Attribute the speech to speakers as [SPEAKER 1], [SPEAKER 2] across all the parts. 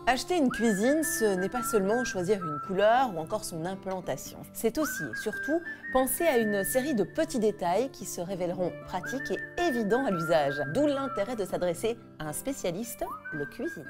[SPEAKER 1] Acheter une cuisine, ce n'est pas seulement choisir une couleur ou encore son implantation. C'est aussi et surtout penser à une série de petits détails qui se révéleront pratiques et évidents à l'usage. D'où l'intérêt de s'adresser à un spécialiste, le cuisiniste.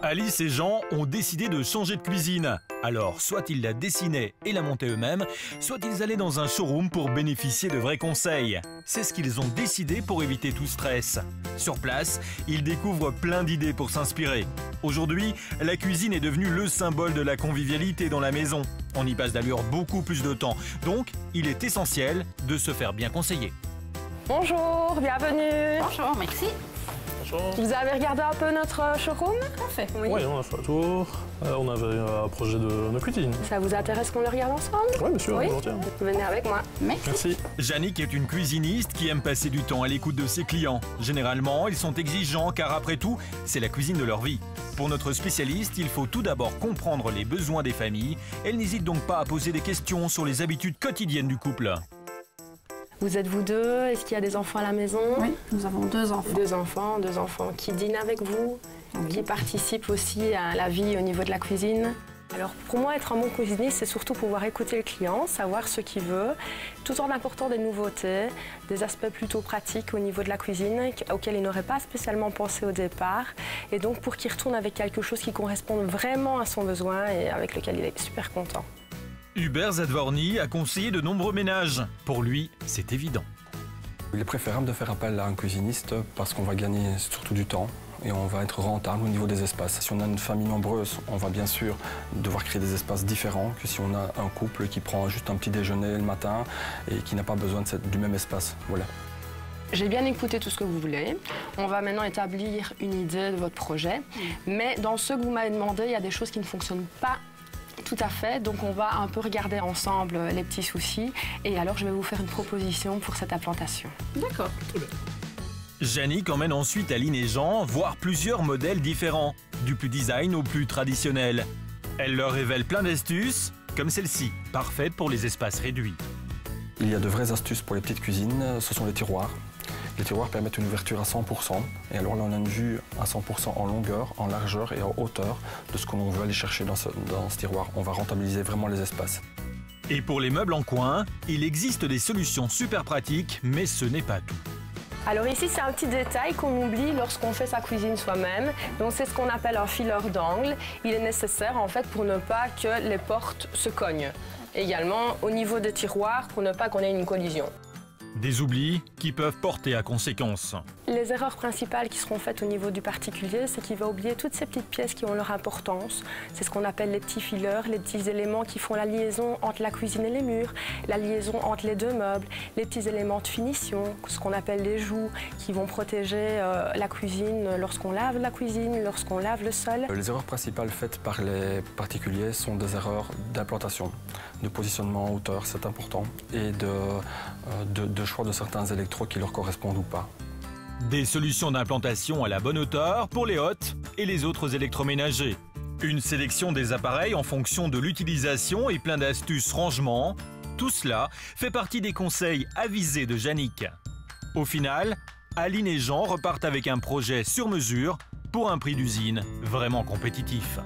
[SPEAKER 2] Alice et Jean ont décidé de changer de cuisine. Alors, soit ils la dessinaient et la montaient eux-mêmes, soit ils allaient dans un showroom pour bénéficier de vrais conseils. C'est ce qu'ils ont décidé pour éviter tout stress. Sur place, ils découvrent plein d'idées pour s'inspirer. Aujourd'hui, la cuisine est devenue le symbole de la convivialité dans la maison. On y passe d'ailleurs beaucoup plus de temps, donc il est essentiel de se faire bien conseiller.
[SPEAKER 3] Bonjour, bienvenue.
[SPEAKER 4] Bonjour, merci.
[SPEAKER 3] Vous avez regardé un peu notre showroom?
[SPEAKER 4] Parfait.
[SPEAKER 5] Oui, on a fait un tour. On avait un projet de cuisine.
[SPEAKER 3] Ça vous intéresse qu'on le regarde ensemble?
[SPEAKER 5] Oui, bien sûr,
[SPEAKER 3] Oui.
[SPEAKER 5] volontiers.
[SPEAKER 3] Venez avec moi.
[SPEAKER 5] Merci.
[SPEAKER 2] Jannick est une cuisiniste qui aime passer du temps à l'écoute de ses clients. Généralement, ils sont exigeants car après tout, c'est la cuisine de leur vie. Pour notre spécialiste, il faut tout d'abord comprendre les besoins des familles. Elle n'hésite donc pas à poser des questions sur les habitudes quotidiennes du couple.
[SPEAKER 3] Vous êtes vous deux? Est-ce qu'il y a des enfants à la maison?
[SPEAKER 4] Oui, nous avons deux enfants.
[SPEAKER 3] Deux enfants qui dînent avec vous,
[SPEAKER 4] Oui.
[SPEAKER 3] qui participent aussi à la vie au niveau de la cuisine. Alors pour moi, être un bon cuisiniste, c'est surtout pouvoir écouter le client, savoir ce qu'il veut, tout en apportant des nouveautés, des aspects plutôt pratiques au niveau de la cuisine auxquels il n'aurait pas spécialement pensé au départ. Et donc pour qu'il retourne avec quelque chose qui corresponde vraiment à son besoin et avec lequel il est super content.
[SPEAKER 2] Hubert Zadvorny a conseillé de nombreux ménages. Pour lui, c'est évident.
[SPEAKER 6] Il est préférable de faire appel à un cuisiniste parce qu'on va gagner surtout du temps et on va être rentable au niveau des espaces. Si on a une famille nombreuse, on va bien sûr devoir créer des espaces différents que si on a un couple qui prend juste un petit déjeuner le matin et qui n'a pas besoin du même espace. Voilà.
[SPEAKER 3] J'ai bien écouté tout ce que vous voulez. On va maintenant établir une idée de votre projet. Mais dans ce que vous m'avez demandé, il y a des choses qui ne fonctionnent pas tout à fait. Donc on va un peu regarder ensemble les petits soucis. Et alors je vais vous faire une proposition pour cette implantation.
[SPEAKER 4] D'accord.
[SPEAKER 2] Jannick emmène ensuite Aline et Jean voir plusieurs modèles différents, du plus design au plus traditionnel. Elle leur révèle plein d'astuces, comme celle-ci, parfaite pour les espaces réduits.
[SPEAKER 6] Il y a de vraies astuces pour les petites cuisines, ce sont les tiroirs. Les tiroirs permettent une ouverture à 100%. Et alors là, on a une vue à 100% en longueur, en largeur et en hauteur de ce que l'on veut aller chercher dans ce tiroir. On va rentabiliser vraiment les espaces.
[SPEAKER 2] Et pour les meubles en coin, il existe des solutions super pratiques, mais ce n'est pas tout.
[SPEAKER 3] Alors ici, c'est un petit détail qu'on oublie lorsqu'on fait sa cuisine soi-même. Donc c'est ce qu'on appelle un fileur d'angle. Il est nécessaire en fait pour ne pas que les portes se cognent. Également au niveau des tiroirs pour ne pas qu'on ait une collision.
[SPEAKER 2] Des oublis qui peuvent porter à conséquence.
[SPEAKER 3] Les erreurs principales qui seront faites au niveau du particulier, c'est qu'il va oublier toutes ces petites pièces qui ont leur importance. C'est ce qu'on appelle les petits fileurs, les petits éléments qui font la liaison entre la cuisine et les murs, la liaison entre les deux meubles, les petits éléments de finition, ce qu'on appelle les joues, qui vont protéger la cuisine lorsqu'on lave la cuisine, lorsqu'on lave le sol.
[SPEAKER 6] Les erreurs principales faites par les particuliers sont des erreurs d'implantation, de positionnement en hauteur, c'est important, et de choix de certains électrodes qui leur correspondent ou pas.
[SPEAKER 2] Des solutions d'implantation à la bonne hauteur pour les hôtes et les autres électroménagers. Une sélection des appareils en fonction de l'utilisation et plein d'astuces rangement. Tout cela fait partie des conseils avisés de Jannick. Au final, Aline et Jean repartent avec un projet sur mesure pour un prix d'usine vraiment compétitif.